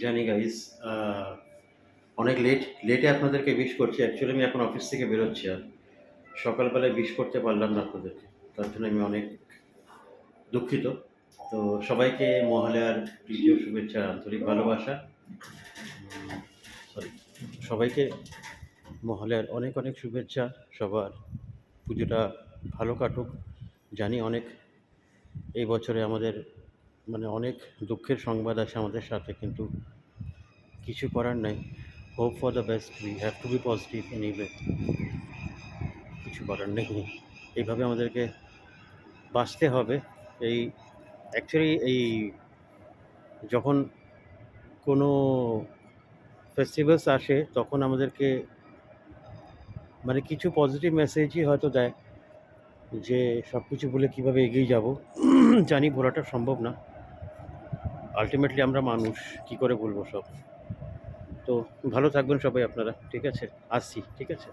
জানি গাইস, অনেক লেটে আপনাদেরকে উইশ করছি। অ্যাকচুয়ালি আমি এখন অফিস থেকে বেরোচ্ছি, আর সকালবেলায় উইশ করতে পারলাম না আপনাদেরকে। তার জন্য আমি অনেক দুঃখিত। তো সবাইকে মহালয়ার তৃতীয় শুভেচ্ছা, আন্তরিক ভালোবাসা। সরি, সবাইকে মহালয়ার অনেক অনেক শুভেচ্ছা। সবার পুজোটা ভালো কাটুক। জানি অনেক এই বছরে আমাদের অনেক দুঃখের সংবাদ আছে আমাদের সাথে, কিন্তু কিছু করার নাই। Hope for the best, we have to be positive anyway. কিছু করার নেই, এইভাবে আমাদেরকে বাঁচতে হবে। এই অ্যাকচুয়ালি যখন কোনো ফেস্টিভ্যালস আসে তখন আমাদেরকে কিছু পজিটিভ মেসেজই হয়তো দেয় যে সব কিছু ভুলে কীভাবে এগিয়ে যাব। জানি ভোলাটা সম্ভব না, আলটিমেটলি আমরা মানুষ, কী করে বলবো সব। তো ভালো থাকবেন সবাই আপনারা, ঠিক আছে? আসছি, ঠিক আছে?